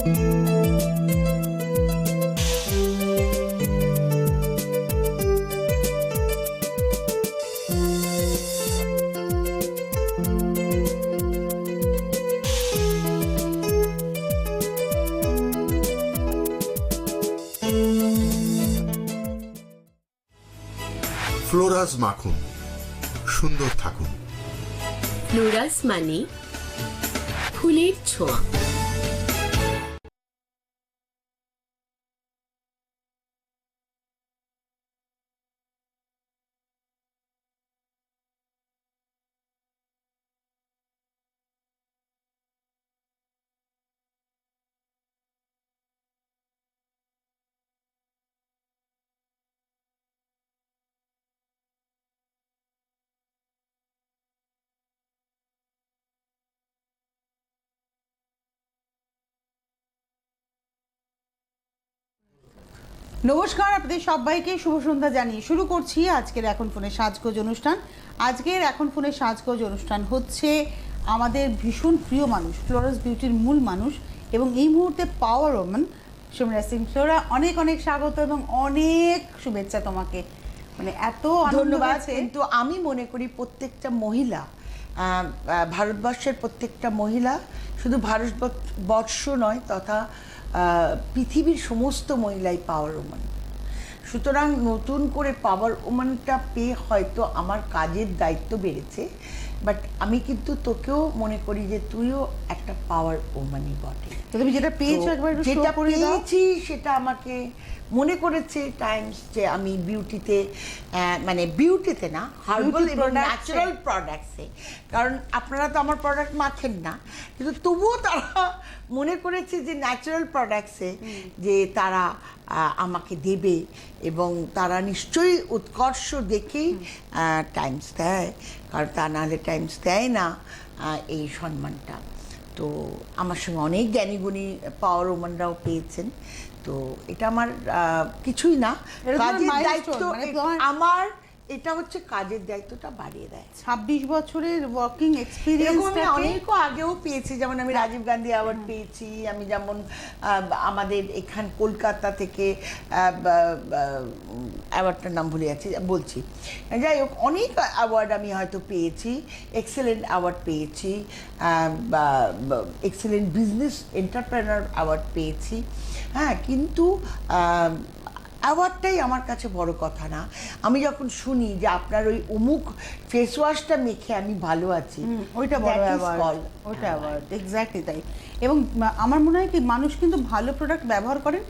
Flora's মাখন, সুন্দর থাকুন। ফ্লোরাস মানে ফুলের ছোঁয়া। নমস্কার, আপনাদের সবাইকে শুভ সন্ধ্যা জানিয়ে শুরু করছি আজকের এখন ফোনের সাজগোজ অনুষ্ঠান। আজকের এখন ফোনের সাজগোজ অনুষ্ঠান হচ্ছে আমাদের ভীষণ প্রিয় মানুষ, ফ্লোরাস বিউটির মূল মানুষ এবং এই মুহূর্তে পাওয়ার ওম্যান সমীরা সিং। ফ্লোরা, অনেক অনেক স্বাগত এবং অনেক শুভেচ্ছা তোমাকে। মানে এত ধন্যবাদ। কিন্তু আমি মনে করি প্রত্যেকটা মহিলা, ভারতবর্ষের প্রত্যেকটা মহিলা, শুধু ভারতবর্ষ নয় তথা পৃথিবীর সমস্ত মহিলাই পাওয়ার ওম্যান। সুতরাং নতুন করে পাওয়ার ওম্যানটা পেয়ে হয়তো আমার কাজের দায়িত্ব বেড়েছে, বাট আমি কিন্তু তোকেও মনে করি যে তুইও একটা পাওয়ার ওম্যানই বটে। তুমি যেটা পেয়েছো, যেটা পেয়েছি সেটা আমাকে মনে করেছে টাইমস যে আমি বিউটিতে, মানে বিউটিতে না, হার্বাল এবং ন্যাচারাল প্রোডাক্টসে, কারণ আপনারা তো আমার প্রোডাক্ট মাখেন না, কিন্তু তবুও তারা মনে করেছে যে ন্যাচারাল প্রোডাক্টসে যে তারা আমাকে দেবে এবং তারা নিশ্চয়ই উৎকর্ষ দেখেই টাইমস দেয়, কারণ তা নাহলে টাইমস দেয় না এই সম্মানটা। তো আমার সঙ্গে অনেক জ্ঞানীগুণী পাওয়ার ওম্যানরাও পেয়েছেন। তো এটা আমার কিছুই না, কাজের দায়িত্ব আমার, এটা হচ্ছে কাজের দায়িত্বটা বাড়িয়ে দেয়। 26 বছরের ওয়ার্কিং এক্সপিরিয়েন্স আমি অনেক আগেও পেয়েছি, যেমন আমি রাজীব গান্ধী অ্যাওয়ার্ড পেয়েছি, আমি যেমন আমাদের এখান কলকাতা থেকে অ্যাওয়ার্ডটার নাম ভুলে যাচ্ছি, বলছি, যাই হোক অনেক অ্যাওয়ার্ড আমি হয়তো পেয়েছি, এক্সেলেন্ট অ্যাওয়ার্ড পেয়েছি, এক্সেলেন্ট বিজনেস এন্টারপ্রেনার অ্যাওয়ার্ড পেয়েছি। হ্যাঁ, কিন্তু অ্যাওয়ার্ডটাই আমার কাছে বড় কথা না। আমি যখন শুনি যে আপনার ওই অমুক ফেস ওয়াশটা মেখে আমি ভালো আছি, ওইটা বড় অ্যাওয়ার্ড, ওইটা অ্যাওয়ার্ড, এক্স্যাক্টলি তাই। এবং আমার মনে হয় কি, মানুষ কিন্তু ভালো প্রোডাক্ট ব্যবহার করেন,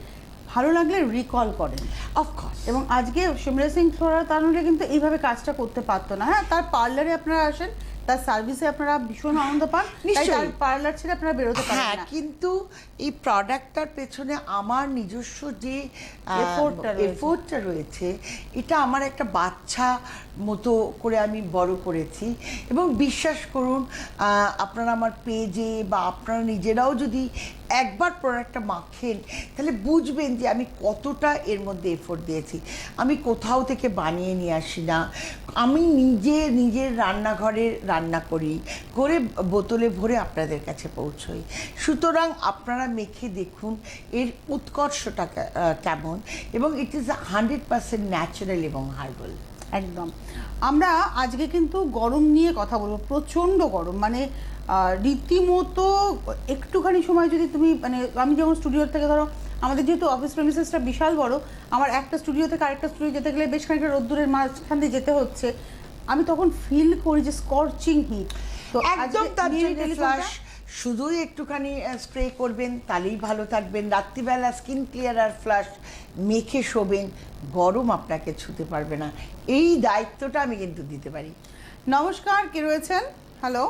ভালো লাগলে রিকল করেন, অফকোর্স। এবং আজকে সমীরা সিং ফ্লোরা তার কিন্তু এইভাবে কাজটা করতে পারতো না। হ্যাঁ, তার পার্লারে আপনারা আসেন, তার সার্ভিসে আপনারা ভীষণ আনন্দ পান, তার পার্লার ছেড়ে আপনারা বেরোতে পারেন না। কিন্তু এই প্রোডাক্টটার পেছনে আমার নিজস্ব যে এফোর্টটা রয়েছে, এটা আমার একটা বাচ্চা মতো করে আমি বড় করেছি। এবং বিশ্বাস করুন, আপনারা আমার পেজে বা আপনারা নিজেরাও যদি একবার প্রোডাক্টটা মাখেন তাহলে বুঝবেন যে আমি কতটা এর মধ্যে এফোর্ট দিয়েছি। আমি কোথাও থেকে বানিয়ে নিয়ে আসি না, আমি নিজের রান্নাঘরে রান্না করি, করে বোতলে ভরে আপনাদের কাছে পৌঁছোই। সুতরাং আপনারা মেখে দেখুন এর উৎকর্ষটা কেমন, এবং ইট ইজ 100% ন্যাচারাল এবং হার্বাল। একদম। আমরা আজকে কিন্তু গরম নিয়ে কথা বলবো, প্রচণ্ড গরম, মানে রীতিমতো একটুখানি সময় যদি তুমি, মানে আমি যেমন স্টুডিওর থেকে, ধরো আমাদের যেহেতু অফিস প্রেমিসেসটা বিশাল বড়, আমার একটা স্টুডিও থেকে আরেকটা স্টুডিও যেতে গেলে বেশ খানিকটা রোদ্দুরের মাঝখান দিয়ে যেতে হচ্ছে, আমি তখন ফিল করি যে স্কর্চিং হিট। তো একদম তার জন্য ফ্ল্যাশ শুধুই একটুখানি স্প্রে করবেন, তাহলেই ভালো থাকবেন। রাত্রিবেলা স্কিন ক্লিয়ারার ফ্ল্যাশ মেখে শোবেন, গরম আপনাকে ছুতে পারবে না। এই দায়িত্বটা আমি কিন্তু দিতে পারি। নমস্কার, কে রয়েছেন? হ্যালো।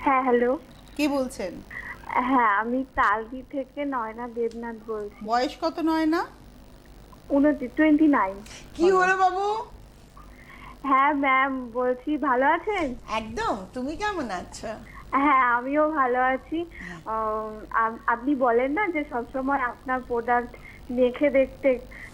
হ্যাঁ, হ্যালো, কে বলছেন? হ্যাঁ আমি তালদি থেকে নয়না দেবনাথ বলছি। বয়স কত নয়না? 29। কি হলো বাবু? হ্যাঁ ম্যাম, বলছি ভালো আছেন? একদম। তুমি কেমন আছো? হ্যাঁ, আমিও ভালো আছি। আপনি বলেন না যে সবসময় আপনার প্রোডাক্ট মেখে দেখতে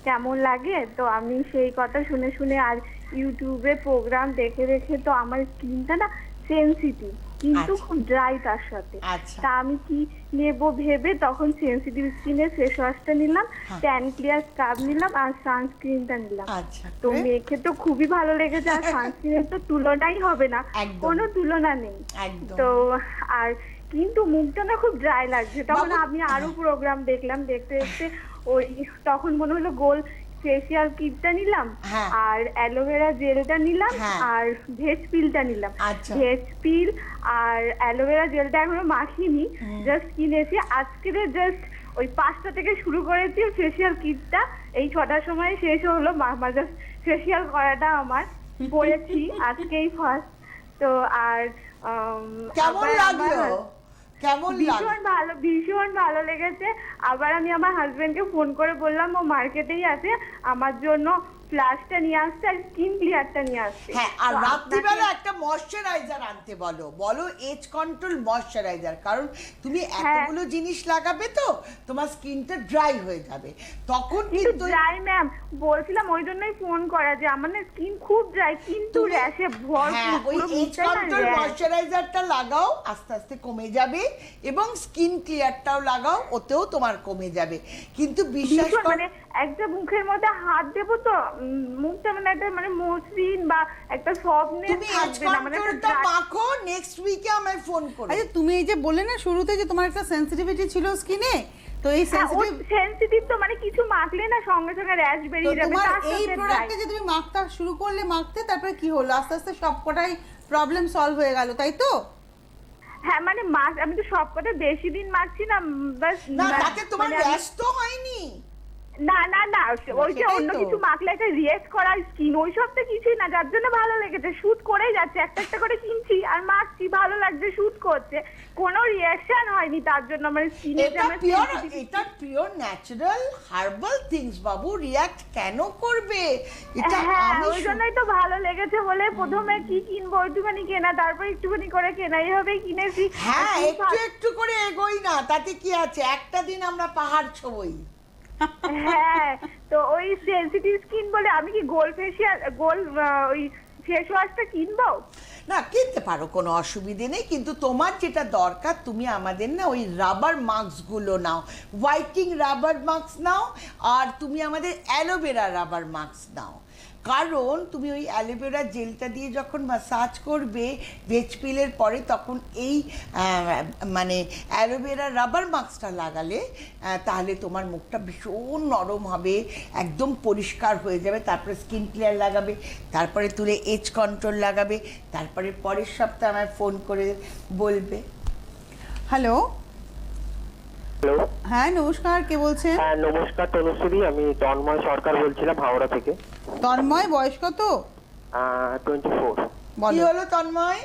কেমন লাগে, তো আমি সেই কথা শুনে শুনে আর ইউটিউবে প্রোগ্রাম দেখে দেখে তো আমার স্কিনটা না সেনসিটিভ, কিন্তু আচ্ছা। খুব ড্রাই তার সাথে। আচ্ছা। তা আমি কি নেব ভেবে তখন সেনসিটিভ স্কিনের ফেস ওয়াশটা নিলাম, ট্যান ক্লিয়ার স্ক্রাব নিলাম আর সানস্ক্রিনটা নিলাম। আচ্ছা। তো মেখে তো খুবই ভালো লেগেছে, আর সানস্ক্রিনের তো তুলনাই হবে না, একদম। কোনো তুলনা নেই। একদম। তো আর কিন্তু মুখটা না খুব ড্রাই লাগছে। তখন বাবু- আমি আরো প্রোগ্রাম দেখলাম, দেখতে দেখতে ওই তখন মনে হলো গোল ফেসিয়াল কিটটা নিলাম, হ্যাঁ। আর অ্যালোভেরা জেলটা নিলাম, হ্যাঁ। আর ভেজ পিলটা নিলাম। আচ্ছা। ভেজ পিল আর অ্যালোভেরা জেলটা এখনো মাখিনি, জাস্ট কিনেছি আজকে, জাস্ট ওই 5টা থেকে শুরু করেছি ফেসিয়াল কিটটা, এই 6টার সময় শেষ হলো। জাস্ট ফেসিয়াল করাটা আমার পড়েছি আজকেই ফার্স্ট। তো আর কেমন আবার লাগলো? আমার- কেমন লাগলো? ভীষণ ভালো লেগেছে। আবার আমি আমার হাজবেন্ডকে ফোন করে বললাম ও মার্কেটেই আছে, আমার জন্য ফ্লাশটা নিয়ে আসছে আর স্কিন ক্লিয়ারটা নিয়ে আসছে। হ্যাঁ, আর তো রাত্রিবেলা আপনাকে- একটা ময়শ্চারাইজার আনতে বলো, বলো এজ কন্ট্রোল ময়শ্চারাইজার, কারণ তুমি হ্যাঁ। এতগুলো জিনিস লাগাবে তো তোমার স্কিনটা ড্রাই হয়ে যাবে, তখন কিন্তু কিন্তু ড্রাই ম্যাম, বলছিলাম ওই জন্যই ফোন করা যে আমার না স্কিন খুব ড্রাই, কিন্তু তুমি- র্যাশে হ্যাঁ, ওই এজ কন্ট্রোল ময়শ্চারাইজারটা লাগাও, আস্তে আস্তে কমে যাবে, এবং স্কিন ক্লিয়ারটাও লাগাও, ওতেও তোমার কমে যাবে। কিন্তু বিশ্বাস করো, মানে একটা মুখের মধ্যে হাত দেবো তো মুখটা মানে একটা মানে মসৃণ বা একটা সফটনেস তুমি এজ থাকবে না, মানে একটা কন্ট্রোলটা dry- মাখো, নেক্সট উইকে আমায় ফোন করো। আচ্ছা তুমি এই যে বললে না শুরুতে যে তোমার একটা সেনসিটিভিটি ছিল স্কিনে, তো এই সেনসিটিভ তো মানে কিছু মাখলে না সঙ্গে সঙ্গে র্যাশ বেরিয়ে যাবে, তোমার তার এই সাথে প্রোডাক্টে dry। যে তুমি মাখতে শুরু করলে তারপরে কি হলো, আস্তে আস্তে সবকটাই প্রবলেম সলভ হয়ে গেল, তাই তো? হ্যাঁ মানে আমি তো সবকটা বেশি দিন মাখছি না, বাস না, তাতে তোমার মানে আমি- র্যাশ তো হয়নি। না ওই যে সেটাই অন্য তো। কিছু মাখলে একটা রিয়েক্ট করার স্কিন, ওই সব তো কিছুই না, যার জন্য ভালো লেগেছে। শুট করেই যাচ্ছে, একটা একটা করে কিনছি আর মাখছি, ভালো লাগছে, শুট করছে, কোনো রিঅ্যাকশন হয়নি তার জন্য আমার স্কিনে। এটা পিওর ন্যাচারাল হার্বাল থিংস বাবু, রিঅ্যাক্ট কেন করবে? এটা হ্যাঁ আমি ওই জন্যই তো ভালো লেগেছে বলে প্রথমে কি কিনবো একটুখানি কেনা, তারপর একটুখানি করে কেনা, এইভাবেই কিনেছি। হ্যাঁ, আর খুব একটু ভালো- একটু করে এগোই না, তাতে কি আছে, একটা দিন আমরা পাহাড় ছবই। হ্যাঁ, তো ওই সেনসিটিভ স্কিন বলে আমি কি ওই ফেস ওয়াশটা কিনবো? না, কিনতে পারো, কোনো অসুবিধে নেই, কিন্তু তোমার যেটা দরকার তুমি আমাদের না ওই রাবার মাস্কগুলো নাও, হোয়াইটিং রাবার মাস্ক নাও, আর তুমি আমাদের অ্যালোভেরা রাবার মাস্ক নাও, কারণ তুমি ওই অ্যালোভেরা জেলটা দিয়ে যখন মাসাজ করবে ভেজ পিলের পরে, তখন এই মানে অ্যালোভেরা রাবার মাস্কটা লাগালে তাহলে তোমার মুখটা ভীষণ নরম হবে, একদম পরিষ্কার হয়ে যাবে। তারপরে স্কিন ক্লিয়ার লাগাবে, তারপরে তুলে এজ কন্ট্রোল লাগাবে, তারপরে পরের সপ্তাহে আমায় ফোন করে বলবে। হ্যালো, হ্যালো, হ্যাঁ নমস্কার, কে বলছেন? হ্যাঁ নমস্কার তনুশ্রী, আমি তন্ময় সরকার বলছিলাম হাওড়া থেকে। তন্ময়, বয়স কত? 24। কি বলো। হলো তন্ময়?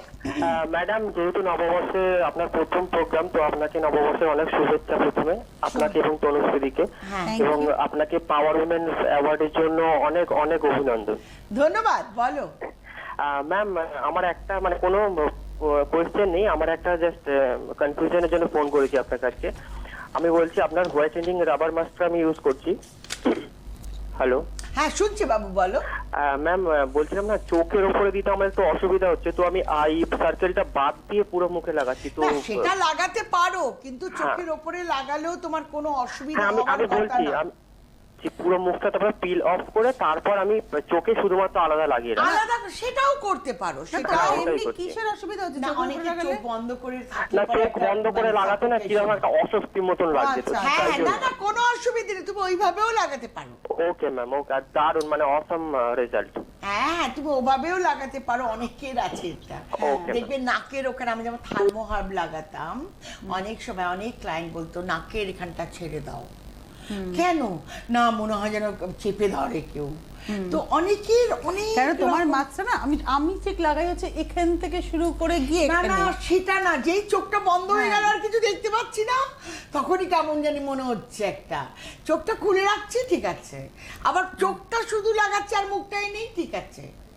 ম্যাডাম, যেহেতু নববর্ষে আপনার প্রথম প্রোগ্রাম, তো আপনাকে নববর্ষের অনেক শুভেচ্ছা প্রথমে আপনাকে এবং তনুশ্রীদিকে, হ্যাঁ, এবং Thank you. আপনাকে পাওয়ার উমেন্স অ্যাওয়ার্ডের জন্য অনেক অনেক অভিনন্দন। ধন্যবাদ, বলো। ম্যাম, আমার একটা মানে কোনো কোয়েশ্চেন নেই, আমার একটা জাস্ট কনফিউশনের জন্য ফোন করেছি আপনার কাছে। আমি বলছি আপনার হোয়াইটেনিং রাবার মাস্কটা আমি ইউজ করছি। হ্যালো হ্যাঁ, শুনছি বাবু, বলো। ম্যাম, বলছিলাম না চোখের ওপরে দিতে আমার একটু অসুবিধা হচ্ছে, তো আমি আই সার্কেলটা বাদ দিয়ে পুরো মুখে লাগাচ্ছি। তো না, সেটা লাগাতে পারো, কিন্তু চোখের ওপরে লাগালেও তোমার কোনো অসুবিধা হ্যাঁ, হওয়ার আমি কথা বলছি না। আমি পুরো মুখটা তারপরে পিল অফ করে তারপর আমি চোখে শুধুমাত্র আলাদা লাগিয়ে রাখি। আলাদা সেটাও করতে পারো, না, সেটা তোমার ওটাই এমনি করছি। কিসের অসুবিধা হচ্ছে? না, চোখের অনেকে উপরে লাগালে? চোখ বন্ধ করে থাকে না, পরে চোখ একটা বন্ধ করে মানে লাগাতে না কিরকম একটা অস্বস্তি মতন লাগছে, তো আচ্ছা, হ্যাঁ, তাই হ্যাঁ, জন্য। না না, কোনো অসুবিধা নেই, তুমি ওইভাবেও লাগাতে পারো। ওকে ম্যাম, ওকে, আর দারুণ মানে অসম রেজাল্ট। হ্যাঁ, তুমি ওভাবেও লাগাতে পারো, অনেকের আছে এটা। Okay. দেখবে নাকের ওখানে, আমি যেমন থার্মো হার্ব লাগাতাম, অনেক সময় অনেক ক্লায়েন্ট বলতো নাকের এখানটা ছেড়ে দাও, কেন না মনে হয় যেন চেপে ধরে কেউ, তো অনেকের অনেক কেন তোমার রকম- মাস্কটা না আমি ঠিক লাগাই হচ্ছে এখান থেকে শুরু করে গিয়ে না না, এখানে। সেটা না, যেই চোখটা বন্ধ হয়ে গেল আর কিছু দেখতে পাচ্ছি না, তখনই কেমন জানি মনে হচ্ছে একটা, চোখটা খুলে রাখছি ঠিক আছে, আবার চোখটা শুধু লাগাচ্ছে আর মুখটাই নেই ঠিক আছে,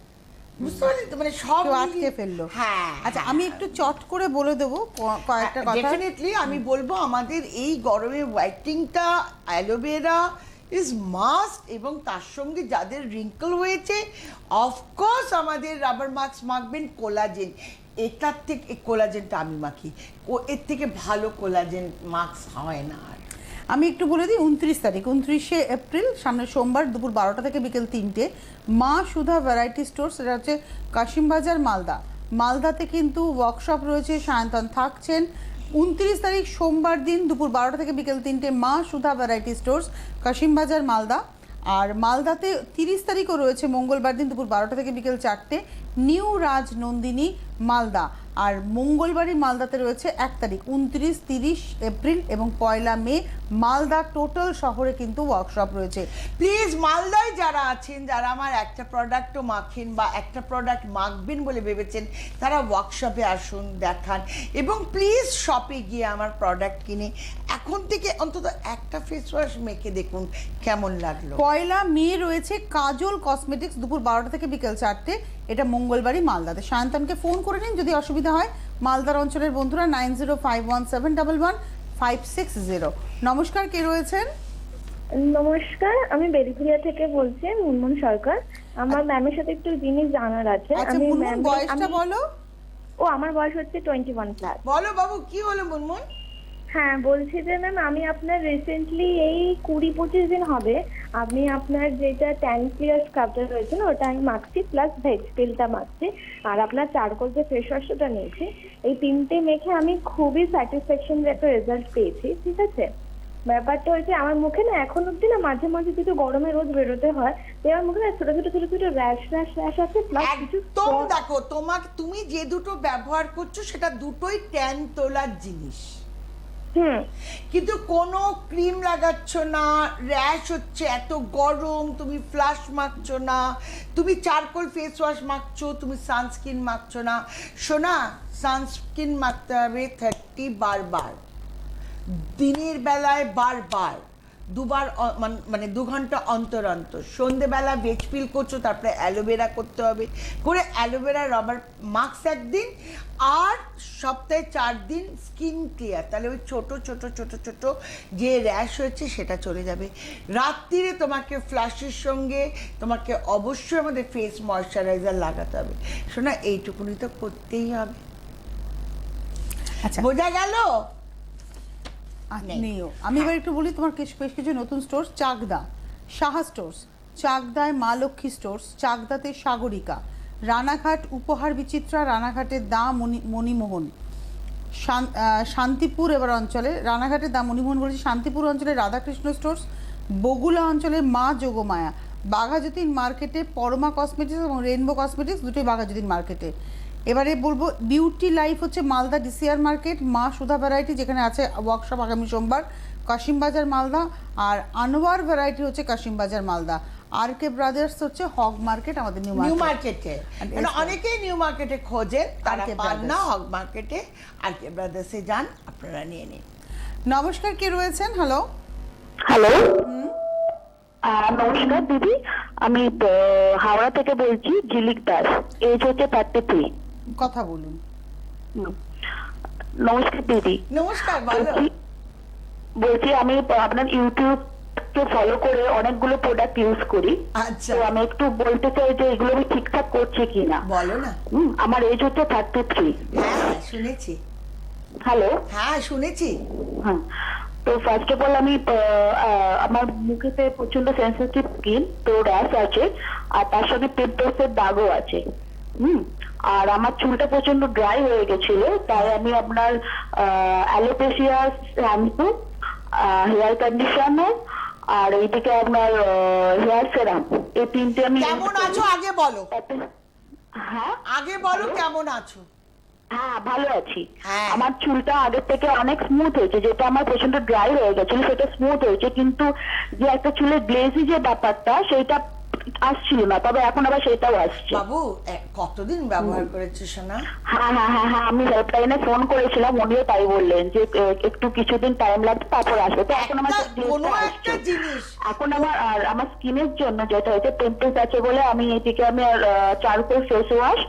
বুঝতে পারলি তো, মানে সব কেউ মিলিয়ে- আটকে ফেললো। হ্যাঁ, আচ্ছা, আমি একটু চট করে বলে দেবো কয়েকটা কথা। ডেফিনেটলি আমি বলবো আমাদের এই গরমে হোয়াইটিংটা অ্যালোভেরা ইজ মাস্ট, এবং তার সঙ্গে যাদের রিঙ্কল হয়েছে অফকোর্স আমাদের রাবার মাস্ক মাখবেন কোলাজেন, এটার থেকে কোলাজেনটা আমি মাখি, এর থেকে ভালো কোলাজেন মাস্ক হয় না আর। আমি একটু বলে দিই 29 তারিখ 29শে এপ্রিল সামনে সোমবার দুপুর 12টা থেকে বিকেল 3টে মা সুধা ভ্যারাইটি স্টোর্স, এটা হচ্ছে কাশিমবাজার মালদা। মালদাতে কিন্তু ওয়ার্কশপ রয়েছে, সায়ন্তন থাকছেন। 29 তারিখ সোমবার দিন দুপুর 12টা থেকে বিকেল 3টে মা সুধা ভ্যারাইটি স্টোর্স, কাশিমবাজার মালদা। আর মালদাতে 30 তারিখও রয়েছে মঙ্গলবার দিন দুপুর 12টা থেকে বিকেল 4টে নিউ রাজ নন্দিনী মালদা। আর মঙ্গলবারই মালদাতে রয়েছে 1 তারিখ 29, 30 এপ্রিল এবং 1 মে মালদা টোটাল শহরে কিন্তু ওয়ার্কশপ রয়েছে। প্লিজ মালদায় যারা আছেন, যারা আমার একটা প্রোডাক্টও মাখেন বা একটা প্রোডাক্ট মাখবেন বলে ভেবেছেন, তারা ওয়ার্কশপে আসুন, দেখান এবং প্লিজ শপে গিয়ে আমার প্রোডাক্ট কিনে এখন থেকে অন্তত একটা ফেস ওয়াশ মেখে দেখুন কেমন লাগলো। 1 মে রয়েছে কাজল কসমেটিক্স দুপুর 12টা থেকে বিকেল 4টে, এটা মঙ্গলবারই মালদাতে। সায়ন্তনকে ফোন করে নিন যদি অসুবিধা হয়। মালদার অঞ্চলের বন্ধুরা 9051711560। নমস্কার, কে রয়েছেন? নমস্কার, আমি বেলঘরিয়া থেকে বলছি, মুনমুন সরকার। আমার ম্যামের সাথে একটু জিনিস জানার আছে। আচ্ছা মুনমুন, বয়সটা বলো। ও আমার বয়স হচ্ছে 21 প্লাস। বলো বাবু, কি হলো মুনমুন? হ্যাঁ, বলছি যে ম্যাম আমি আপনার রিসেন্টলি এই 20-25 দিন হবে আমি আপনার যেটা ট্যান ক্লিয়ার স্ক্রাবটা রয়েছে না ওটা আমি মাখছি, প্লাস ভেজ তেলটা মাখছি, আর আপনার চারকোল যে ফেস ওয়াশটা নিয়েছি, এই 3টে মেখে আমি খুবই স্যাটিসফ্যাকশন একটা রেজাল্ট পেয়েছি। ঠিক আছে, ব্যাপারটা হচ্ছে আমার মুখে না এখন অব্দি না মাঝে মাঝে কিছু গরমে রোজ বেরোতে হয়, আমার মুখে না ছোট ছোট ছোট ছোট র্যাশ আছে, প্লাস কিছু একদম দেখো, তুমি যে দুটো ব্যবহার করছো সেটা দুটোই ট্যান তোলার জিনিস, কিন্তু কোনো ক্রিম লাগাচ্ছ না, র্যাশ হচ্ছে, এত গরম, তুমি ফ্লাশ মাখছো না, তুমি চারকোল ফেস ওয়াশ মাখছো, তুমি সানস্ক্রিন মাখছো না। শোনা, সানস্ক্রিন মাখতে হবে 30 বার, দিনের বেলায় বারবার, দুবার, মানে 2 ঘন্টা অন্তর অন্তর। সন্ধেবেলা ভেজ পিল করছো, তারপরে অ্যালোভেরা করতে হবে, করে অ্যালোভেরা রাবার মাস্ক একদিন, আর সপ্তাহে 4 দিন স্কিন ক্লিয়ার। তাহলে ওই ছোট ছোট ছোট ছোট যে র্যাশ হয়েছে সেটা চলে যাবে। রাত্রিরে তোমাকে ফ্লাশের সঙ্গে তোমাকে অবশ্যই আমাদের ফেস ময়শ্চারাইজার লাগাতে হবে। শোনা, এইটুকুনি তো করতেই হবে। আচ্ছা, বোঝা গেল? নিও। আমি এবার একটু বলি তোমার বেশ কিছু নতুন স্টোর্স। চাকদা সাহা স্টোর্স, চাকদায় মা লক্ষ্মী স্টোর্স, চাকদাতে সাগরিকা, রানাঘাট উপহার বিচিত্রা, রানাঘাটের দা মণিমোহন, শান্তিপুর এবার অঞ্চলে, রানাঘাটের দা মণিমোহন বলেছি, শান্তিপুর অঞ্চলে রাধাকৃষ্ণ স্টোর্স, বগুলা অঞ্চলে মা যোগমায়া, বাঘাযতীন মার্কেটে পরমা কসমেটিক্স এবং রেনবো কসমেটিক্স, দুটোই বাঘাযতীন মার্কেটে। এবারে বলবো বিউটি লাইফ হচ্ছে মালদা ডিসিআর মার্কেট, মা সুধা ভ্যারাইটি যেখানে আছে ওয়ার্কশপ আগামী সোমবার, কাশিমবাজার মালদা। আর আনোয়ার ভ্যারাইটি হচ্ছে কাশিমবাজার মালদা। আর কে ব্রাদার্স হচ্ছে হগ মার্কেট, আমাদের নিউ মার্কেটে। অনেকেই নিউ মার্কেটে খোঁজেন, তারা পান না, হগ মার্কেটে আর কে ব্রাদার্সে যান, আপনারা নিয়ে নিন। নমস্কার, কে রয়েছেন? হ্যালো হ্যালো, নমস্কার দিদি, আমি হাওড়া থেকে বলছি, ঝিলিক দাস, এজ হচ্ছে 33। কথা বলুন। নমস্কার দিদি। নমস্কার, ভালো। বলছি আমি আপনার ইউটিউব কে ফলো করে অনেকগুলো প্রোডাক্ট ইউজ করি। আচ্ছা, তো আমি একটু বলতে চাই যে এগুলো আমি ঠিকঠাক করছি কিনা। বলো না। আমার এজ হচ্ছে 33। হ্যাঁ শুনেছি। হ্যালো, হ্যাঁ শুনেছি। হ্যাঁ, তো ফার্স্ট অফ অল আমি আমার মুখেতে প্রচন্ড সেন্সিটিভ স্কিন, তো র্যাশ আছে, আর তার সঙ্গে পিম্পলসের দাগও আছে। আর আমার চুলটা প্রচন্ড ড্রাই হয়ে গেছিল, তাই আমি আপনার অ্যালোপেশিয়া শ্যাম্পু, হেয়ার কন্ডিশনার, আর এইদিকে আপনার হেয়ার সেরাম, এই 3টে আমি। কেমন আছো আগে বলো। হ্যাঁ, আগে বলো কেমন আছো। হ্যাঁ, ভালো আছি। হ্যাঁ। আমার চুলটা আগের থেকে অনেক স্মুথ হয়েছে, যেটা আমার প্রচন্ড ড্রাই হয়ে গেছিল সেটা স্মুথ হয়েছে, কিন্তু যে একটা চুলের গ্লেজি যে ব্যাপারটা সেটা আসছিল না, তবে এখন আবার সেটাও আসছে। বাবু কতদিন ব্যবহার করেছো সোনা? হ্যাঁ হ্যাঁ হ্যাঁ হ্যাঁ, আমি হেল্পলাইনে ফোন করেছিলাম, উনিও তাই বললেন যে একটু কিছুদিন টাইম লাগবে, তারপর আসবে। তো এখন আমার কোনো একটা জিনিস এখন আমার স্কিনের জন্য যেটা হয়েছে পিম্পলস আছে বলে আমি এদিকে আমি চারকোল ফেস ওয়াশ,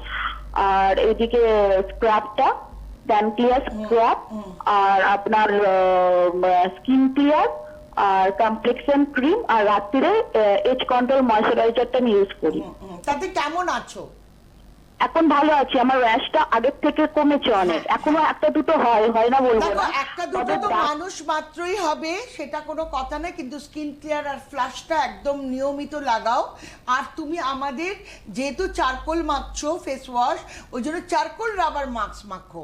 আর এদিকে স্ক্রাবটা ট্যান ক্লিয়ার স্ক্রাব, আর আপনার স্কিন ক্লিয়ার, আর কমপ্লেক্সন ক্রিম, আর রাত্রিরে এজ কন্ট্রোল ময়শ্চারাইজারটা আমি ইউজ করি। তাতে কেমন আছো? এখন ভালো আছি, আমার র্যাশটা আগের থেকে কমেছে অনেক, এখনো একটা দুটো হয় না বলবো দেখো না। একটা দুটো তবে তো দাগ- মানুষ মাত্রই হবে, সেটা কোনো কথা না, কিন্তু স্কিন ক্লিয়ার আর ফ্লাশটা একদম নিয়মিত লাগাও। আর তুমি আমাদের যেহেতু চারকোল মাখছো ফেস ওয়াশ, ওই জন্য চারকোল রাবার মাখো।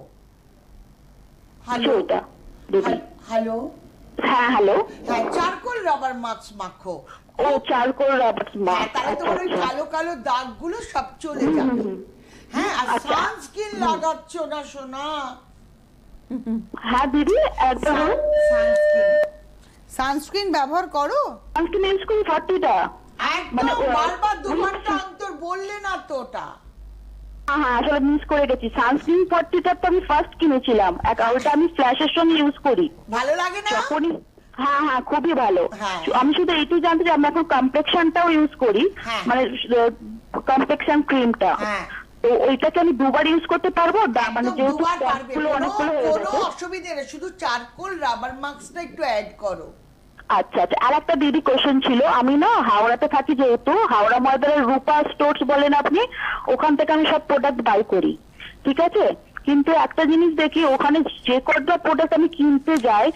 হ্যালো ওইটা দিদি। হ্যালো হ্যাঁ হ্যালো, হ্যাঁ, চারকোল রাবার মাখো। ও চারকোল রাবার হ্যাঁ, তাহলে তোমার ওই কালো কালো দাগগুলো সব চলে যাবে। হ্যাঁ, আর আচ্ছা। সানস্ক্রিন লাগাচ্ছ না সোনা? হ্যাঁ দিদি একদম। সানস্ক্রিন সানস্ক্রিন ব্যবহার করো? সানস্ক্রিন ইউজ করি 40টা। মানে একদম বারবার 2 ঘন্টা অন্তর বললে না তো ওটা। হ্যাঁ আসলে মিস করে গেছি, সানস্ক্রিন 40টা তো আমি ফার্স্ট কিনেছিলাম, ওটা আমি ফ্ল্যাশের সঙ্গে ইউজ করি ভালো লাগে না? যখনই। হ্যাঁ খুবই ভালো। হ্যাঁ। আমি শুধু এইটুকু জানতে চাই, আমি এখন কমপ্লেক্সনটাও ইউজ করি, হ্যাঁ। মানে কমপ্লেক্সন ক্রিমটা, হ্যাঁ। তো ওইটাকে আমি দুবার ইউজ করতে পারবো? মানে একদম যেহেতু দুবার পারবে, ট্যাপগুলো অনেকগুলো হয়ে কোনো গেছে। অসুবিধা নেই, শুধু চারকোল রাবার মাস্কটা একটু অ্যাড করো। আচ্ছা আচ্ছা, আর একটা দিদি কোশ্চেন ছিল, আমি না হাওড়াতে থাকি, যেহেতু হাওড়া ময়দানের রূপা স্টোর্স বলেন আপনি, ওখান থেকে আমি সব প্রোডাক্ট বাই করি, ঠিক আছে? কিন্তু একটা জিনিস দেখি, ওখানে যে কটা প্রোডাক্ট আমি কিনতে যাই,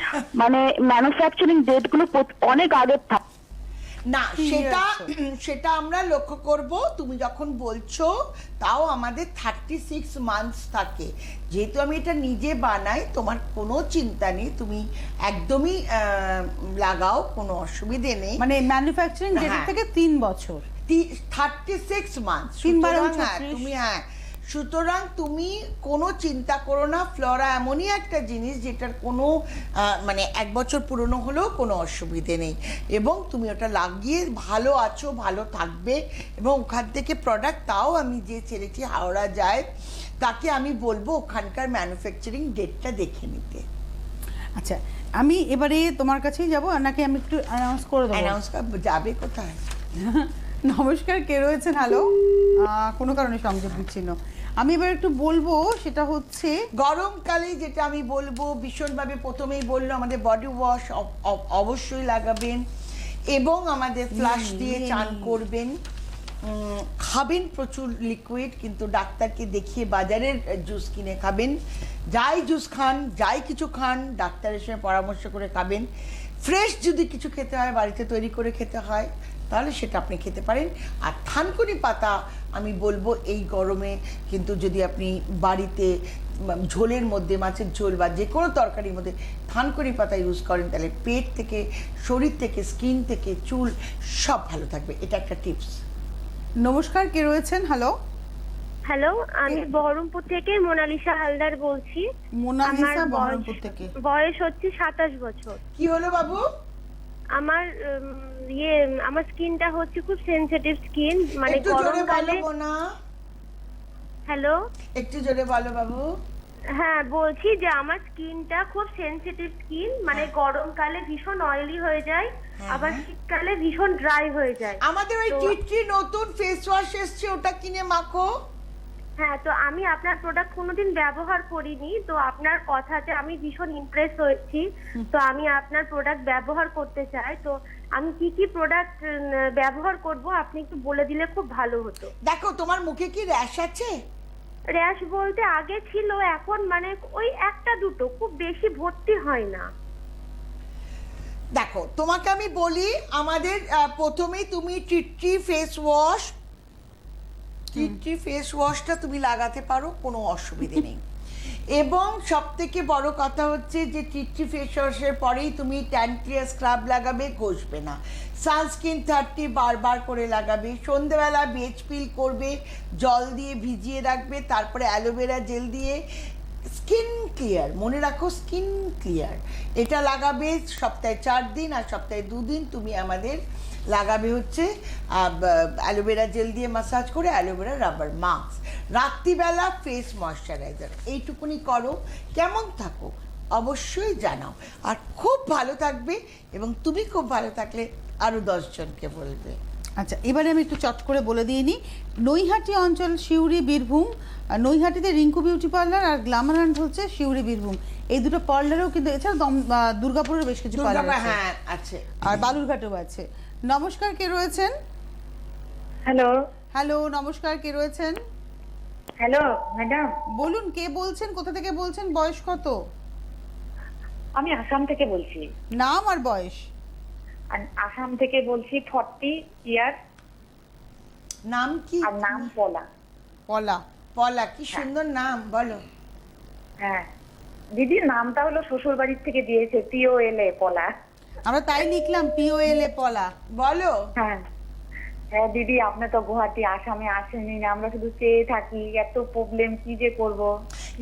মানে ম্যানুফ্যাকচারিং ডেট গুলো অনেক আগের থাকে। না, সেটা আমরা লক্ষ্য করব। তুমি যখন বলছো, তাও আমাদের 36 মান্থস থাকে। যেহেতু আমি এটা নিজে বানাই, তোমার কোনো চিন্তা নেই, তুমি একদমই লাগাও, কোনো অসুবিধে নেই। মানে ম্যানুফ্যাকচারিং ডেট হ্যাঁ। থেকে 3 বছর। 36 মান্থস। 3 বার তুমি সুতরাং তুমি কোনো চিন্তা করো না। ফ্লোরা এমনই একটা জিনিস যেটার কোনো মানে 1 বছর পুরনো হলেও কোনো অসুবিধে নেই, এবং তুমি ওটা লাগিয়ে ভালো আছো, ভালো থাকবে। এবং ওখান থেকে প্রোডাক্ট, তাও আমি যে ছেলেটি হাওড়া যায় তাকে আমি বলবো ওখানকার ম্যানুফ্যাকচারিং ডেটটা দেখে নিতে। আচ্ছা, আমি এবারে তোমার কাছেই যাব, নাকি আমি একটু অ্যানাউন্স করে দেবো? অ্যানাউন্স যাবে কোথায়? নমস্কার, কে রয়েছেন? হ্যালো, কোনো কারণে সংযোগ বিচ্ছিন্ন। আমি এবার একটু বলবো, সেটা হচ্ছে গরমকালে যেটা আমি বলবো, ভীষণভাবে প্রথমেই বললো আমাদের বডি ওয়াশ অবশ্যই লাগাবেন, এবং আমাদের ফ্লাশ দিয়ে চান করবেন। খাবেন প্রচুর লিকুইড, কিন্তু ডাক্তারকে দেখিয়ে বাজারের জুস কিনে খাবেন। যাই জুস খান, যাই কিছু খান, ডাক্তারের সঙ্গে পরামর্শ করে খাবেন। ফ্রেশ যদি কিছু খেতে হয়, বাড়িতে তৈরি করে খেতে হয়, তাহলে সেটা আপনি খেতে পারেন। আর থানকুনি পাতা আমি বলবো এই গরমে, কিন্তু যদি আপনি বাড়িতে ঝোলের মধ্যে, মাছের ঝোল বা যে কোনো তরকারির মধ্যে থানকুনি পাতা ইউজ করেন, তাহলে পেট থেকে, শরীর থেকে, স্কিন থেকে, চুল সব ভালো থাকবে। এটা একটা টিপস। নমস্কার, কে রয়েছেন? হ্যালো, হ্যালো, আমি বহরমপুর থেকে মোনালিসা হালদার বলছি। মোনালিসা, আমার বহরমপুর থেকে। বয়স হচ্ছে 27 বছর। কি হলো বাবু? আমার আমার স্কিনটা হচ্ছে খুব সেনসিটিভ স্কিন, মানে একটু জোরে গরমকালে। বলো না, হ্যালো, একটু জোরে বলো বাবু। হ্যাঁ বলছি যে আমার স্কিনটা খুব সেনসিটিভ স্কিন, মানে গরমকালে ভীষণ অয়েলি হয়ে যায়, আবার শীতকালে ভীষণ ড্রাই হয়ে যায়। আমাদের ওই টিটকি নতুন ফেস ওয়াশ এসছে, ওটা কিনে মাখো। হ্যাঁ, তো আমি আপনার প্রোডাক্ট কোনোদিন ব্যবহার করিনি, তো আপনার কথাতে আমি ভীষণ ইমপ্রেস হয়েছি, তো আমি আপনার প্রোডাক্ট ব্যবহার করতে চাই। তো আমি কি কি প্রোডাক্ট ব্যবহার করব আপনি একটু বলে দিলে খুব ভালো হতো। দেখো, তোমার মুখে কি র্যাশ আছে? র্যাশ বলতে আগে ছিল, এখন মানে ওই একটা দুটো, খুব বেশি ভর্তি হয় না। দেখো, তোমাকে আমি বলি, আমাদের প্রথমেই তুমি টিটকি ফেস ওয়াশটা তুমি লাগাতে পারো, কোনো অসুবিধে নেই। এবং সব থেকে বড় কথা হচ্ছে যে টিটকি ফেস ওয়াশের পরেই তুমি ট্যান ক্লিয়ার স্ক্রাব লাগাবে, ঘষবে না। সানস্ক্রিন 30 বারবার করে লাগাবে। সন্ধ্যেবেলা বেজ পিল করবে, জল দিয়ে ভিজিয়ে রাখবে, তারপরে অ্যালোভেরা জেল দিয়ে স্কিন ক্লিয়ার, মনে রাখো স্কিন ক্লিয়ার, এটা লাগাবে সপ্তাহে 4 দিন, আর সপ্তাহে 2 দিন তুমি আমাদের লাগাবে হচ্ছে অ্যালোভেরা জেল দিয়ে মাসাজ করে অ্যালোভেরা রাবার মাস্ক। রাত্রিবেলা ফেস ময়শ্চারাইজার। এইটুকুনি করো, কেমন থাকো অবশ্যই জানাও, আর খুব ভালো থাকবে, এবং তুমি খুব ভালো থাকলে আরও 10 জনকে বলবে। আচ্ছা, এবারে আমি একটু চট করে বলে দিয়ে নিই। নৈহাটি অঞ্চল, সিউড়ি, বীরভূম। নৈহাটিতে রিঙ্কু বিউটি পার্লার, আর গ্ল্যামারান্ট হচ্ছে সিউড়ি, বীরভূম। এই দুটো পার্লারেও কিন্তু, এছাড়া দুর্গাপুরের বেশ কিছু পার্লার আছে, হ্যাঁ আছে, আর বালুরঘাটেও আছে। নমস্কার, কে রয়েছেন? হ্যালো, হ্যালো, নমস্কার, কে রয়েছেন? হ্যালো ম্যাডাম, বলুন কে বলছেন, কোথা থেকে বলছেন, বয়স কত? আমি আসাম থেকে বলছি। নাম আর বয়স? আর আসাম থেকে বলছি 40 ইয়ার। নাম কি? আর নাম পলা। পলা। পলা, কি সুন্দর নাম, বলো। হ্যাঁ দিদি, নামটা হলো শ্বশুর বাড়ির থেকে দিয়েছে, POLA পলা। আমরা তাই লিখলাম POLA পলা। বলো। হ্যাঁ হ্যাঁ দিদি, আপনি তো গুয়াহাটি আসামে আসেনি না, আমরা শুধু চেয়ে থাকি, এত প্রবলেম কি যে করব।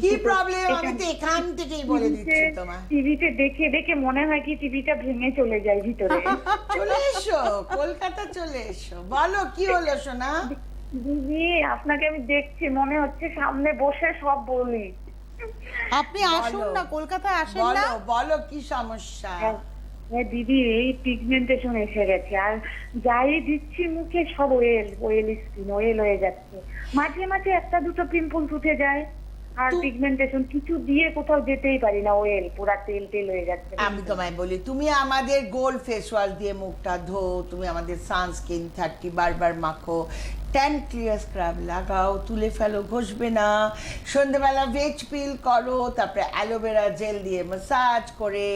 কি প্রবলেম আমি তো এখান থেকেই বলে দিচ্ছি তোমার। টিভিতে দেখে দেখে মনে হয় কি টিভিটা ভেঙে চলে যায় ভিতরে। চলে এসো কলকাতা, চলে এসো, বলো কি হলো সোনা? দিদি আপনাকে আমি দেখছি, মনে হচ্ছে সামনে বসে সব বলি। আপনি আসুন না, কলকাতায় আসেন না? বলো বলো কি সমস্যা? হ্যাঁ দিদি, এই পিগমেন্টেশন এসে গেছে, আর যাই দিচ্ছি মুখে সব অয়েল স্কিন, অয়েল হয়ে যাচ্ছে। মাঝে মাঝে একটা দুটো পিম্পলস উঠে যায়, আর পিগমেন্টেশন কিছু দিয়ে কোথাও যেতেই পারি না, অয়েল পুরা তেল তেল হয়ে যাচ্ছে। আমি তোমায় বলি, তুমি আমাদের গোল্ড ফেস ওয়াশ দিয়ে মুখটা ধো, তুমি আমাদের সানস্ক্রিন 30 বারবার মাখো, ট্যান ক্লিয়ার স্ক্রাব লাগাও, তুলে ফেলো, ঘষবে না, সন্ধ্যেবেলা ভেজ পিল করো, তারপরে অ্যালোভেরা জেল দিয়ে ম্যাসাজ করে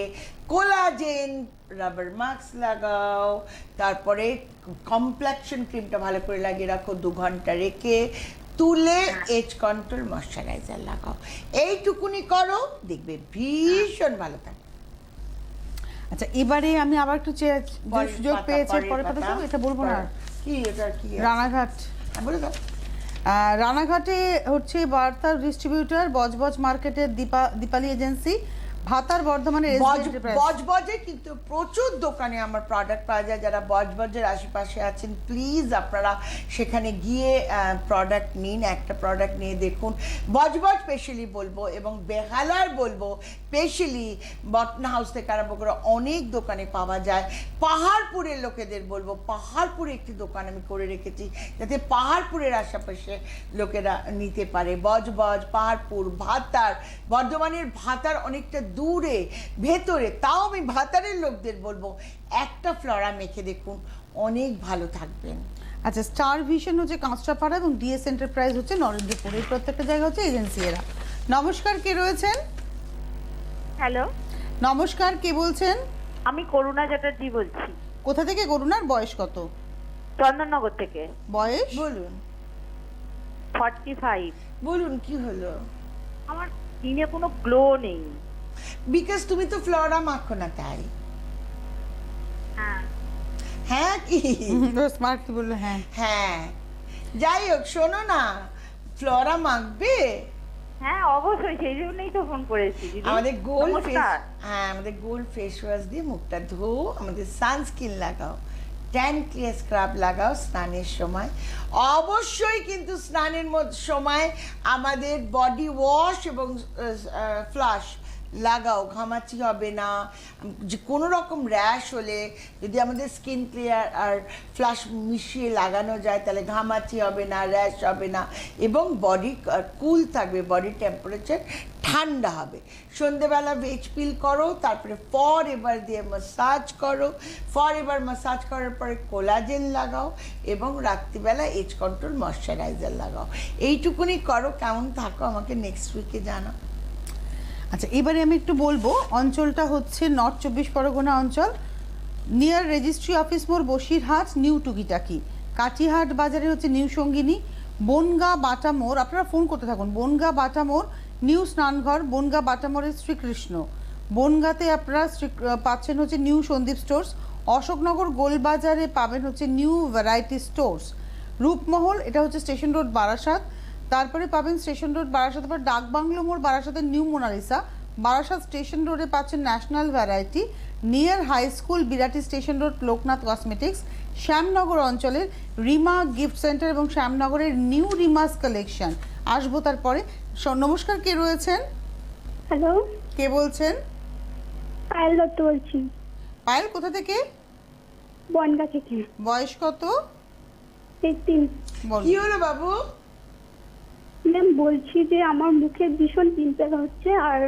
কোলাজেন রাবার মাস্ক লাগাও, তারপরে কমপ্লেকশন ক্রিমটা ভালো করে লাগিয়ে রাখো 2 ঘন্টা রেখে, তুলে এজ কন্ট্রোল ময়শ্চারাইজার লাগাও। এইটুকুনি করো, দেখবে ভীষণ ভালো থাকবে। আচ্ছা এবারে আমি আবার একটু সুযোগ পেয়েছি, পরে কথা শুনবো, এটা বলবো না। কি এটা কি? রানাঘাট। বলে দাও। রানাঘাটে হচ্ছে বার্তার ডিস্ট্রিবিউটর, বজবজ মার্কেটের দীপালি এজেন্সি, ভাতার বর্ধমানের বজবজে কিন্তু প্রচুর দোকানে আমার প্রোডাক্ট পাওয়া যায়। যারা বজবজের আশেপাশে আছেন প্লিজ আপনারা সেখানে গিয়ে প্রোডাক্ট নিন, একটা প্রোডাক্ট নিয়ে দেখুন। বজবজ স্পেশালি বলবো এবং বেহালার বলবো স্পেশালি, বটন হাউস থেকে আরম্ভ করে অনেক দোকানে পাওয়া যায়। পাহাড়পুরের লোকেদের বলবো, পাহাড়পুরে একটি দোকান আমি করে রেখেছি যাতে পাহাড়পুরের আশেপাশে লোকেরা নিতে পারে। বজবজ, পাহাড়পুর, ভাতার, বর্ধমানের ভাতার অনেকটা দূরে ভেতরে, তাও আমি ভাতারের লোকদের বলবো একটা ফ্লোরা মেখে দেখুন, অনেক ভালো থাকবেন। আচ্ছা স্টার ভিশন হচ্ছে কাঁচরাপাড়া এবং ডিএস এন্টারপ্রাইজ হচ্ছে নরেন্দ্রপুর, এই প্রত্যেকটা জায়গা হচ্ছে এজেন্সি এরা। নমস্কার, কে রয়েছেন? হ্যালো, নমস্কার, কে বলছেন? আমি করুণা চ্যাটার্জি বলছি। কোথা থেকে করুণার? বয়স কত? চন্দননগর থেকে। বয়স বলুন 45। বলুন কি হলো? আমার স্কিনে কোনো গ্লো নেই। বিকজ তুমি তো ফ্লোরা মাখো না তাই। হ্যাঁ হ্যাঁ কি স্মার্ট কি বললো? হ্যাঁ হ্যাঁ, যাই হোক শোনো না, ফ্লোরা মাখবে? হ্যাঁ অবশ্যই, সেই জন্যই তো ফোন করেছি দিদি। আমাদের গোল্ড ফেস, নমস্কার। হ্যাঁ আমাদের গোল্ড ফেস ওয়াশ দিয়ে মুখটা ধো, আমাদের সানস্ক্রিন লাগাও, ট্যান ক্লিয়ার স্ক্রাব লাগাও স্নানের সময়। অবশ্যই কিন্তু স্নানের সময় আমাদের বডি ওয়াশ এবং ফ্লাশ লাগাও, ঘামাচি হবে না। যে কোনো রকম র্যাশ হলে যদি আমাদের স্কিন ক্লিয়ার আর ফ্লাশ মিশিয়ে লাগানো যায় তাহলে ঘামাচি হবে না, র্যাশ হবে না এবং বডি কুল থাকবে, বডি টেম্পারেচার ঠান্ডা হবে। সন্ধেবেলা ভেজ পিল করো, তারপরে ফর এভার দিয়ে মাসাজ করো, ফর এভার মাসাজ করার পরে কোলাজেন লাগাও এবং রাত্রিবেলা এজ কন্ট্রোল ময়শ্চারাইজার লাগাও। এইটুকুনি করো, কেমন থাকো আমাকে নেক্সট উইকে জানাও। আচ্ছা এবারে আমি একটু বলবো, অঞ্চলটা হচ্ছে নর্থ 24 পরগনা অঞ্চল, নিয়ার রেজিস্ট্রি অফিস মোড়, বসিরহাট, নিউ টুকিটাকি, কাটিহাট বাজারে হচ্ছে নিউ সঙ্গিনী, বনগা বাটা মোড়, আপনারা ফোন করতে থাকুন, বনগা বাটা মোড়, নিউ স্নানঘর, বনগা বাটা মোড়ের শ্রীকৃষ্ণ, বনগাতে আপনারা পাচ্ছেন হচ্ছে নিউ সন্দীপ স্টোর্স, অশোকনগর গোলবাজারে পাবেন হচ্ছে নিউ ভ্যারাইটি স্টোর্স, রূপমহল এটা হচ্ছে স্টেশন রোড বারাসাত, তারপরে পাবেন স্টেশন রোড বারাসাত, পর ডাকবাংলো মোড় বারাসাতের নিউ মোনালিসা, বারাসাত স্টেশন রোডে পাচ্ছেন national variety, near high school Birati station road Loknath cosmetics, Shyamnagar অঞ্চলের রিমা গিফট সেন্টার এবং শ্যামনগরের নিউ রিমাস কালেকশন। আসবো তারপরে। নমস্কার, কে রয়েছেন? হ্যালো, কে বলছেন? পায়েল দত্ত বলছি। পায়েল কোথা থেকে? বনগা থেকে। বয়স কত? 18। বলুন। কি হলো বাবু? ম্যাম বলছি যে আমার মুখে ভীষণ পিম্পল হচ্ছে আর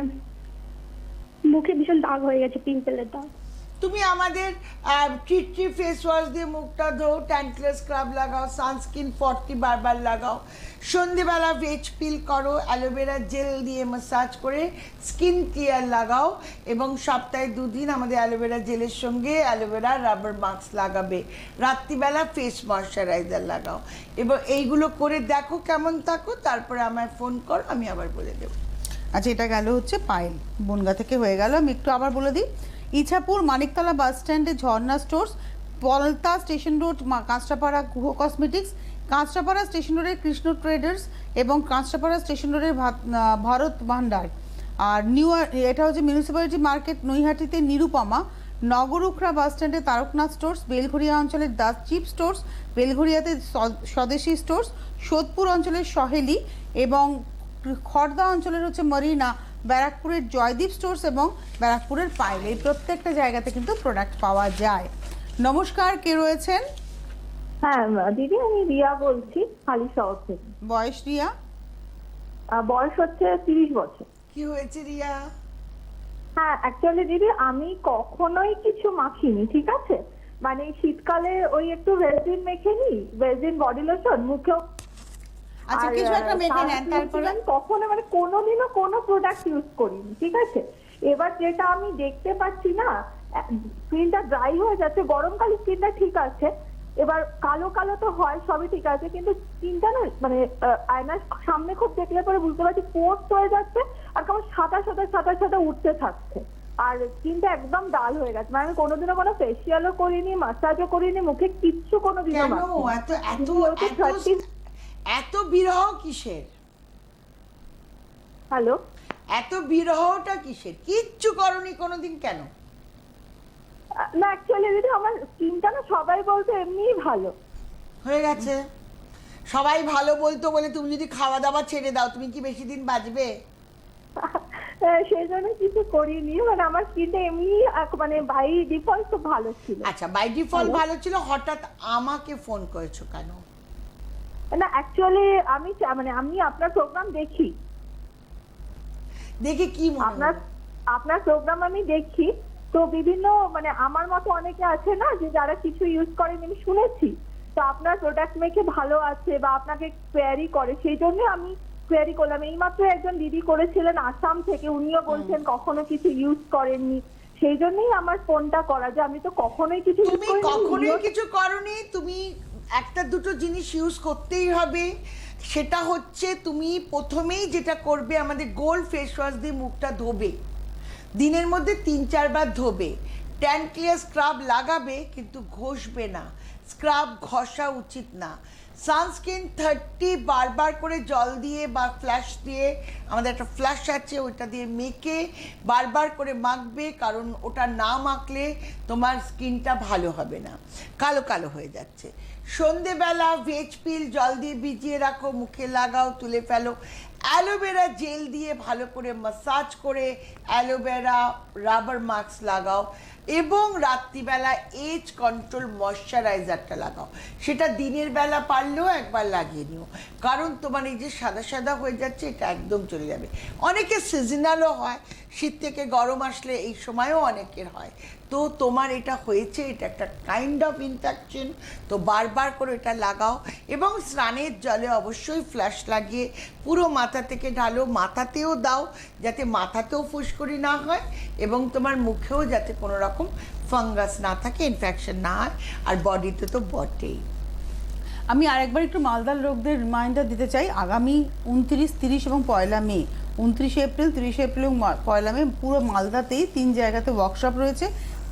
মুখে ভীষণ দাগ হয়ে গেছে, পিম্পলের দাগ। তুমি আমাদের ট্রি ফেস ওয়াশ দিয়ে মুখটা ধো, ট্যান্টলেস স্ক্রাব লাগাও, সানস্ক্রিন 40 বারবার লাগাও, সন্ধেবেলা ভেজ পিল করো, অ্যালোভেরা জেল দিয়ে ম্যাসাজ করে স্কিন কেয়ার লাগাও, এবং সপ্তাহে 2 দিন আমাদের অ্যালোভেরা জেলের সঙ্গে অ্যালোভেরা রাবার মাস্ক লাগাবে, রাত্রিবেলা ফেস ময়শ্চারাইজার লাগাও, এবং এইগুলো করে দেখো কেমন থাকো, তারপরে আমায় ফোন করো, আমি আবার বলে দেবো। আচ্ছা, এটা গেল হচ্ছে পায়েল, বনগা থেকে হয়ে গেল। আমি একটু আবার বলে দিই, ইছাপুর মানিকতলা বাস স্ট্যান্ডে Jharna stores, Palta station road Kanchrapara Guha cosmetics, Kanchrapara station রোডের কৃষ্ণ ট্রেডার্স এবং কাঁচরাপাড়া স্টেশন রোডের ভারত ভান্ডার, আর এটা হচ্ছে মিউনিসিপ্যালিটি মার্কেট নৈহাটিতে নিরুপমা, নগরুখরা বাস স্ট্যান্ডে তারকনাথ স্টোর্স, বেলঘরিয়া অঞ্চলের দাস চিপ স্টোর্স, বেলঘরিয়াতে স্বদেশী স্টোর্স, সোদপুর অঞ্চলের সহেলি এবং খড়দা অঞ্চলের হচ্ছে মরিনা, ব্যারাকপুরের জয়দীপ স্টোর্স এবং ব্যারাকপুরের পাইল। এই প্রত্যেকটা জায়গাতে কিন্তু প্রোডাক্ট পাওয়া যায়। নমস্কার, কে রয়েছেন? হ্যাঁ দিদি, আমি রিয়া বলছি হালি শহর থেকে। বয়স রিয়া? বয়স হচ্ছে 30 বছর। কি হয়েছে রিয়া? হ্যাঁ অ্যাকচুয়ালি দিদি, আমি কখনোই কিছু মাখিনি, ঠিক আছে, মানে শীতকালে ওই একটু ভেলজিন মেখে নিই, ভেলজিন বডি লোশন মুখেও, আচ্ছা কিছু একটা মেখে নেন, তারপরে কখনো মানে কোনোদিনও কোনো প্রোডাক্ট ইউজ করিনি, ঠিক আছে। এবার যেটা আমি দেখতে পাচ্ছি না, স্কিনটা ড্রাই হয়ে যাচ্ছে, গরমকালে স্কিনটা ঠিক আছে, এবার কালো কালো তো হয়, সবই ঠিক আছে, কিন্তু স্কিনটা না মানে আয়নার সামনে খুব দেখলে পরে বুঝতে পারছি পোস্ট হয়ে যাচ্ছে, আর কেমন সাদা সাদা সাদা সাদা উঠতে থাকছে, আর স্কিনটা একদম ডাল হয়ে গেছে। মানে আমি কোনোদিনও কোনো ফেসিয়ালও করিনি, মাসাজও করিনি, মুখে কিচ্ছু কোনোদিনও এত বিরহ কিসের? হ্যালো, এত বিরহটা কিসের? কিচ্ছু করনি কোনোদিন, কেন? না অ্যাকচুয়ালি দিদি, আমার স্কিনটা না সবাই বলতো এমনিই ভালো হয়ে গেছে। সবাই ভালো বলতো বলে তুমি যদি খাওয়া দাওয়া ছেড়ে দাও, তুমি কি বেশি দিন বাঁচবে? সেই জন্য কিছু করিনি, মানে আমার স্কিনটা এমনি মানে বাই ডিফল্ট খুব ভালো ছিল। আচ্ছা, বাই ডিফল্ট ভালো ছিল, হঠাৎ আমাকে ফোন করেছো কেন? না অ্যাকচুয়ালি আমি মানে আমি আপনার প্রোগ্রাম দেখি, দেখে কি আপনার প্রোগ্রাম আমি দেখি, তো বিভিন্ন মানে আমার মতো অনেকে আছে না যে যারা কিছু ইউজ করেন, আমি শুনেছি, তো আপনার প্রোডাক্ট মেখে ভালো আছে বা আপনাকে কোয়ারি করে, সেই জন্য আমি কোয়ারি করলাম। এইমাত্র একজন দিদি করেছিলেন আসাম থেকে, উনিও বলছেন কখনো কিছু ইউজ করেননি, সেই জন্যই আমার ফোনটা করা, যে আমি তো কখনোই কিছু করনি। তুমি একটা দুটো জিনিস ইউজ করতেই হবে, সেটা হচ্ছে তুমি প্রথমেই যেটা করবে, আমাদের গোল্ড ফেস ওয়াশ দিয়ে মুখটা ধোবে, দিনের মধ্যে 3-4 বার ধোবে, ট্যান ক্লিয়ার স্ক্রাব লাগাবে, কিন্তু ঘষবে না, স্ক্রাব ঘষা উচিত না, সানস্ক্রিন 30 বারবার করে জল দিয়ে বা ফ্ল্যাশ দিয়ে, আমাদের একটা ফ্ল্যাশ আছে ওইটা দিয়ে মেখে বারবার করে মাখবে, কারণ ওটা না মাখলে তোমার স্কিনটা ভালো হবে না, কালো কালো হয়ে যাচ্ছে। সন্ধেবেলা ভেজ পিল জল দিয়ে ভিজিয়ে রাখো, মুখে লাগাও, তুলে ফেলো, অ্যালোভেরা জেল দিয়ে ভালো করে ম্যাসাজ করে অ্যালোভেরা রাবার মাস্ক লাগাও, এবং রাত্রিবেলা এজ কন্ট্রোল ময়শ্চারাইজারটা লাগাও, সেটা দিনের বেলা পারলেও একবার লাগিয়ে নিও, কারণ তোমার এই যে সাদা সাদা হয়ে যাচ্ছে এটা একদম চলে যাবে। অনেকের সিজনালও হয়, শীত থেকে গরম আসলে এই সময়ও অনেকের হয়, তো তোমার এটা হয়েছে, এটা একটা কাইন্ড অফ ইনফেকশন, তো বারবার করে এটা লাগাও, এবং স্নানের জলে অবশ্যই ফ্ল্যাশ লাগিয়ে পুরো মাথা থেকে ঢালো, মাথাতেও দাও যাতে মাথাতেও ফুসকুড়ি না হয়, এবং তোমার মুখেও যাতে কোনো রকম ফাঙ্গাস না থাকে, ইনফেকশন না হয়, আর বডিতে তো বটেই। আমি আরেকবার একটু মালদার লোকদের রিমাইন্ডার দিতে চাই, আগামী 29, 30 এবং 1 মে, 29 এপ্রিল, 30 এপ্রিল এবং 1 মে পুরো মালদাতেই 3 জায়গাতে ওয়ার্কশপ রয়েছে।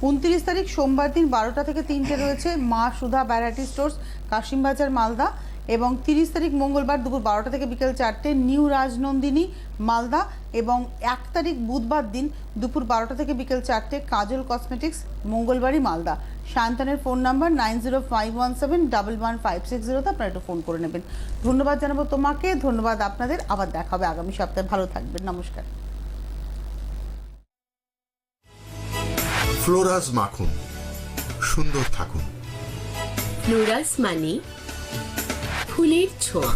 29 তারিখ সোমবার দিন 12টা থেকে 3টে রয়েছে মা সুধা ভ্যারাইটি স্টোর্স, কাশিমবাজার, মালদা, এবং 30 তারিখ মঙ্গলবার দুপুর 12টা থেকে বিকেল 4টে নিউ রাজনন্দিনী, মালদা, এবং 1 তারিখ বুধবার দিন দুপুর 12টা থেকে বিকেল 4টে কাজল কসমেটিক্স, মঙ্গলবাড়ি, মালদা। শান্তানের ফোন নাম্বার 9051711560, আপনারা একটু ফোন করে নেবেন। ধন্যবাদ জানাবো তোমাকে, ধন্যবাদ আপনাদের, আবার দেখা হবে আগামী সপ্তাহে, ভালো থাকবেন, নমস্কার। ফ্লোরাস মাখন, সুন্দর থাকুন। ফ্লোরাস মানে ফুলের ছোঁয়া।